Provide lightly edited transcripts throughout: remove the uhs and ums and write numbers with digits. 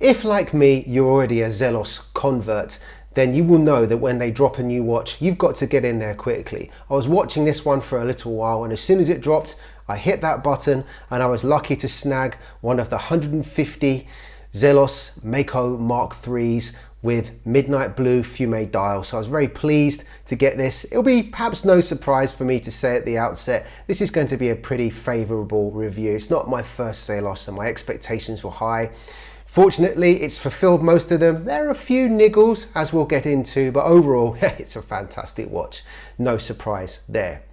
If, like me, you're already a Zelos convert, then you will know that when they drop a new watch, you've got to get in there quickly. I was watching this one for a little while, and as soon as it dropped, I hit that button and I was lucky to snag one of the 150 Zelos Mako Mark IIIs with midnight blue fume dial. So I was very pleased to get this. It'll be perhaps no surprise for me to say at the outset, this is going to be a pretty favorable review. It's not my first Zelos and my expectations were high. Fortunately, it's fulfilled most of them. There are a few niggles, as we'll get into, but overall, it's a fantastic watch. No surprise there.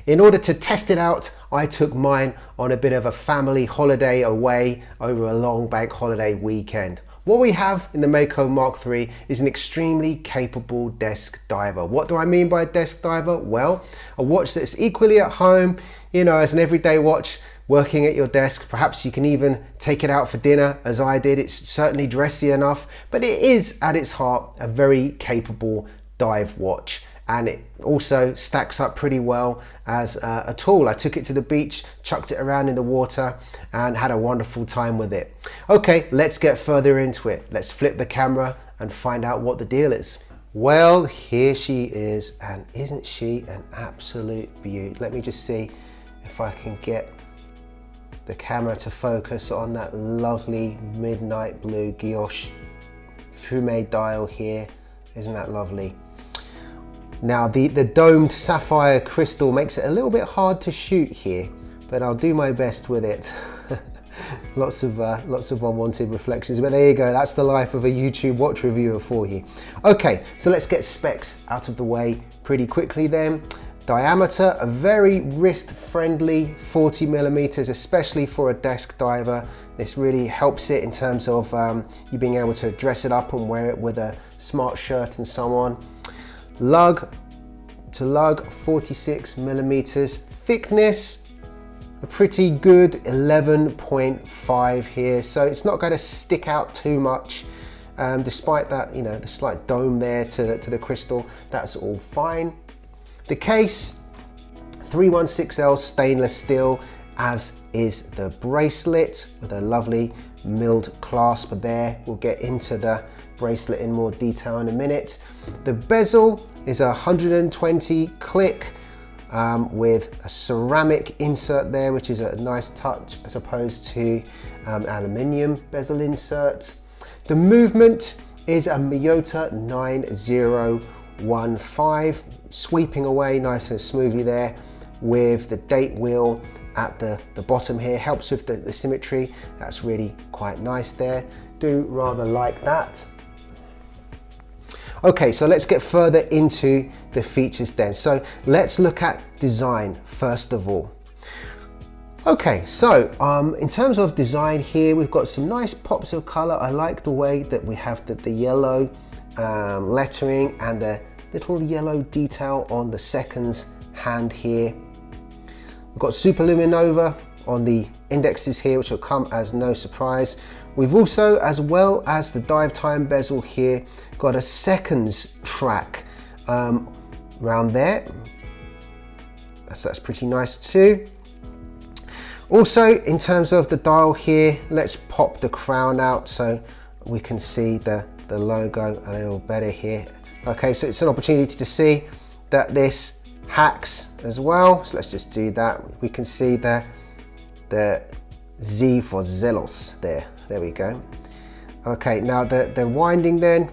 In order to test it out, I took mine on a bit of a family holiday away over a long bank holiday weekend. What we have in the Mako Mark III is an extremely capable desk diver. What do I mean by a desk diver? Well, a watch that's equally at home, you know, as an everyday watch, working at your desk. Perhaps you can even take it out for dinner, as I did. It's certainly dressy enough, but it is at its heart a very capable dive watch. And it also stacks up pretty well as a tool. I took it to the beach, chucked it around in the water and had a wonderful time with it. Okay, let's get further into it. Let's flip the camera and find out what the deal is. Well, here she is, and isn't she an absolute beauty? Let me just see if I can get the camera to focus on that lovely midnight blue guilloche fume dial here. Isn't that lovely? Now the domed sapphire crystal makes it a little bit hard to shoot here, but I'll do my best with it. lots of unwanted reflections, but there you go. That's the life of a YouTube watch reviewer for you. Okay, so let's get specs out of the way pretty quickly then. Diameter, a very wrist-friendly 40 millimeters, especially for a desk diver. This really helps it in terms of you being able to dress it up and wear it with a smart shirt and so on. Lug to lug, 46 millimeters. Thickness, a pretty good 11.5 here, so it's not going to stick out too much. Despite that, you know, the slight dome there to the crystal, that's all fine. The case, 316L stainless steel, as is the bracelet with a lovely milled clasp there. We'll get into the bracelet in more detail in a minute. The bezel is a 120 click with a ceramic insert there, which is a nice touch as opposed to aluminium bezel insert. The movement is a Miyota 9015, sweeping away nice and smoothly there with the date wheel at the bottom here. Helps with the symmetry. That's really quite nice there. Do rather like that. Okay, so let's get further into the features then. So let's look at design first of all. Okay, so in terms of design here, we've got some nice pops of color. I like the way that we have the yellow lettering and the little yellow detail on the seconds hand here. We've got superluminova on the indexes here, which will come as no surprise. We've also, as well as the dive time bezel here, got a seconds track around there. That's pretty nice too. Also, in terms of the dial here, let's pop the crown out so we can see the logo a little better here. Okay, so it's an opportunity to see that this hacks as well. So let's just do that. We can see the Z for Zelos there. There we go. Okay, now the winding then,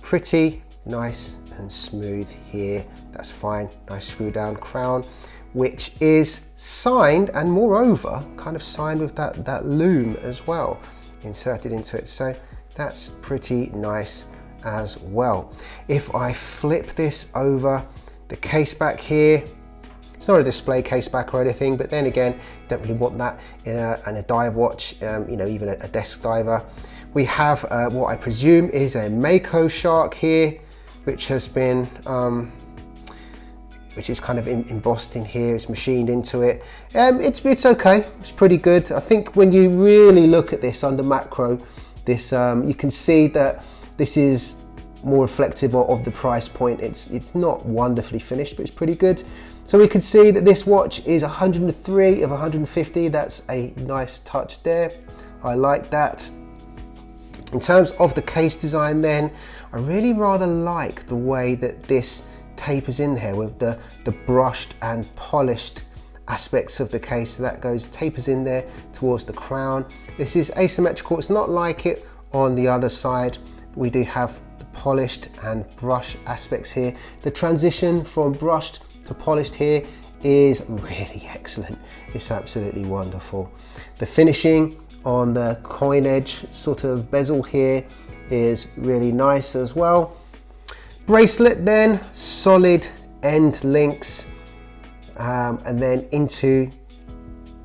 pretty nice and smooth here. That's fine. Nice screw down crown, which is signed and moreover kind of signed with that lume as well inserted into it. So that's pretty nice as well. If I flip this over, the case back here, it's not a display case back or anything, but then again, don't really want that in a dive watch, you know, even a desk diver. We have what I presume is a Mako shark here, which has been, which is kind of embossed in here. It's machined into it. It's okay. It's pretty good. I think when you really look at this under macro, this you can see that this is more reflective of the price point. It's not wonderfully finished, but it's pretty good. So we can see that this watch is 103 of 150. That's a nice touch there. I like that. In terms of the case design then, I really rather like the way that this tapers in here with the brushed and polished aspects of the case. So that tapers in there towards the crown. This is asymmetrical, it's not like it on the other side. We do have the polished and brush aspects here. The transition from brushed to polished here is really excellent. It's absolutely wonderful. The finishing on the coin edge sort of bezel here is really nice as well. Bracelet then, solid end links, and then into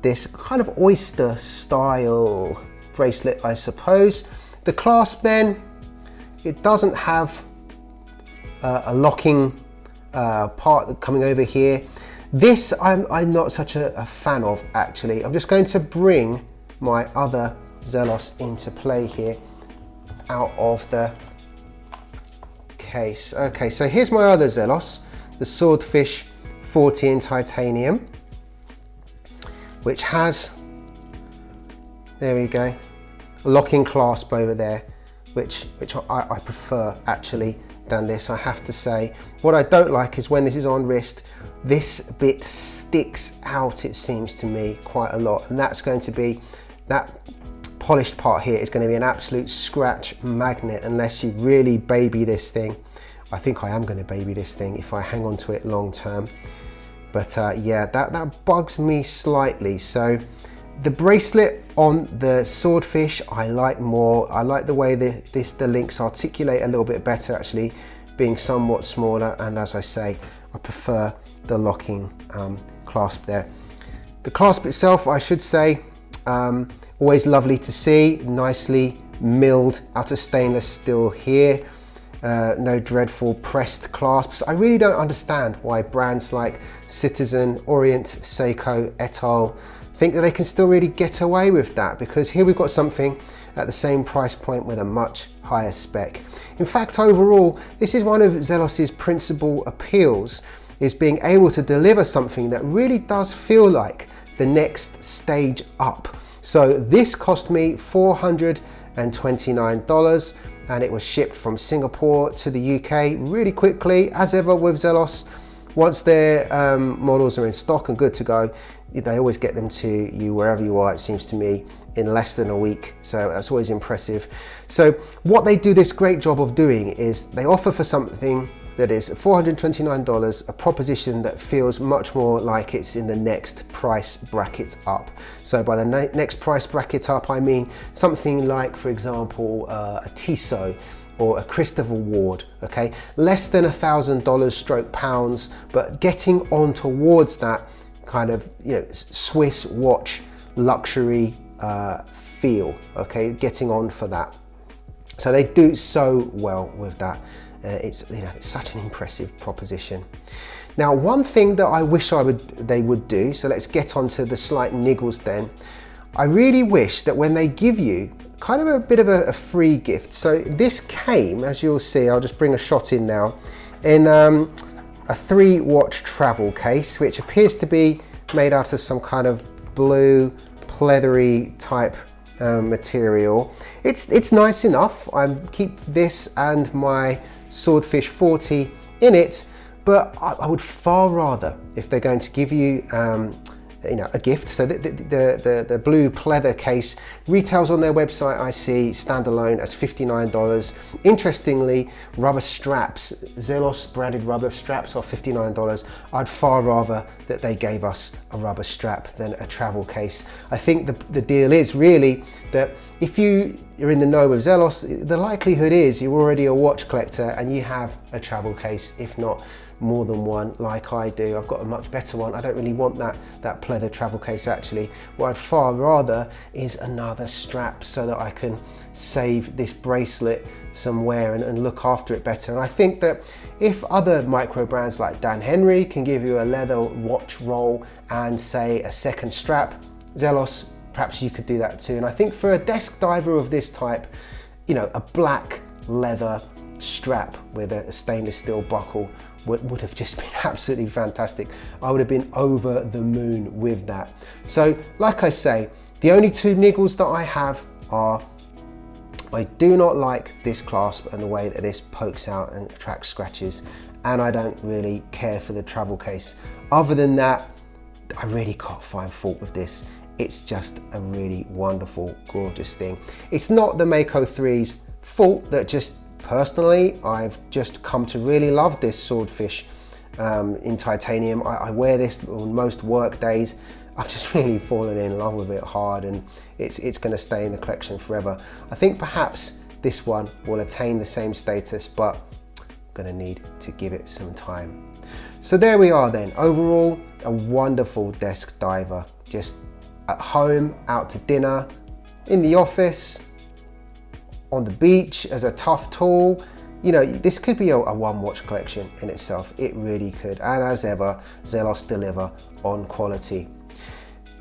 this kind of oyster style bracelet, I suppose. The clasp then, it doesn't have a locking part coming over here. This I'm not such a fan of, actually. I'm just going to bring my other Zelos into play here out of the case. Okay, so here's my other Zelos, the Swordfish 40 in titanium, which has, there we go, a locking clasp over there, which I prefer actually than this, I have to say. What I don't like is when this is on wrist, this bit sticks out, it seems to me, quite a lot, and that's going to be, that polished part here is going to be an absolute scratch magnet unless you really baby this thing. I think I am going to baby this thing if I hang on to it long term. But yeah, that bugs me slightly. So the bracelet on the Swordfish I like more. I like the way the links articulate a little bit better, actually, being somewhat smaller, and as I say, I prefer the locking clasp there. The clasp itself, I should say, always lovely to see, nicely milled out of stainless steel here. No dreadful pressed clasps. I really don't understand why brands like Citizen, Orient, Seiko, et al. Think that they can still really get away with that, because here we've got something at the same price point with a much higher spec. In fact, overall, this is one of Zelos's principal appeals, is being able to deliver something that really does feel like the next stage up. So this cost me $429, and it was shipped from Singapore to the UK really quickly. As ever with Zelos, once their models are in stock and good to go, they always get them to you wherever you are, it seems to me, in less than a week. So that's always impressive. So what they do this great job of doing is they offer for something that is $429, a proposition that feels much more like it's in the next price bracket up. So by the next price bracket up, I mean something like, for example, a Tissot or a Christopher Ward, okay? Less than $1,000 stroke pounds, but getting on towards that kind of, you know, Swiss watch luxury feel, okay? Getting on for that. So they do so well with that. It's, you know, it's such an impressive proposition. Now, one thing that I wish they would do, so let's get on to the slight niggles then. I really wish that when they give you kind of a bit of a free gift, so this came, as you'll see, I'll just bring a shot in now, in a 3-watch travel case, which appears to be made out of some kind of blue, pleathery type material. It's nice enough. I keep this and my Swordfish 40 in it, but I would far rather, if they're going to give you you know, a gift. So the blue pleather case retails on their website, I see, standalone as $59. Interestingly, rubber straps, Zelos branded rubber straps are $59. I'd far rather that they gave us a rubber strap than a travel case. I think the deal is really that if you're in the know with Zelos, the likelihood is you're already a watch collector and you have a travel case, if not more than one, like I do. I've got a much better one. I don't really want that pleather travel case, actually. What I'd far rather is another strap so that I can save this bracelet somewhere and look after it better. And I think that if other micro brands like Dan Henry can give you a leather watch roll and say a second strap, Zelos, perhaps you could do that too. And I think for a desk diver of this type, you know, a black leather strap with a stainless steel buckle would have just been absolutely fantastic. I would have been over the moon with that. So, like I say, the only 2 niggles that I have are I do not like this clasp and the way that this pokes out and attracts scratches, and I don't really care for the travel case. Other than that, I really can't find fault with this. It's just a really wonderful, gorgeous thing. It's not the Mako 3's fault that just personally, I've just come to really love this swordfish in titanium. I wear this on most work days. I've just really fallen in love with it hard, and it's going to stay in the collection forever. I think perhaps this one will attain the same status, but I'm going to need to give it some time. So there we are then. Overall, a wonderful desk diver. Just at home, out to dinner, in the office, on the beach as a tough tool. You know, this could be a one watch collection in itself. It really could. And as ever, Zelos deliver on quality.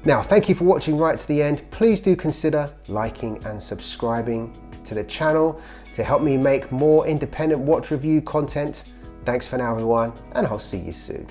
Now, thank you for watching right to the end. Please do consider liking and subscribing to the channel to help me make more independent watch review content. Thanks for now, everyone, and I'll see you soon.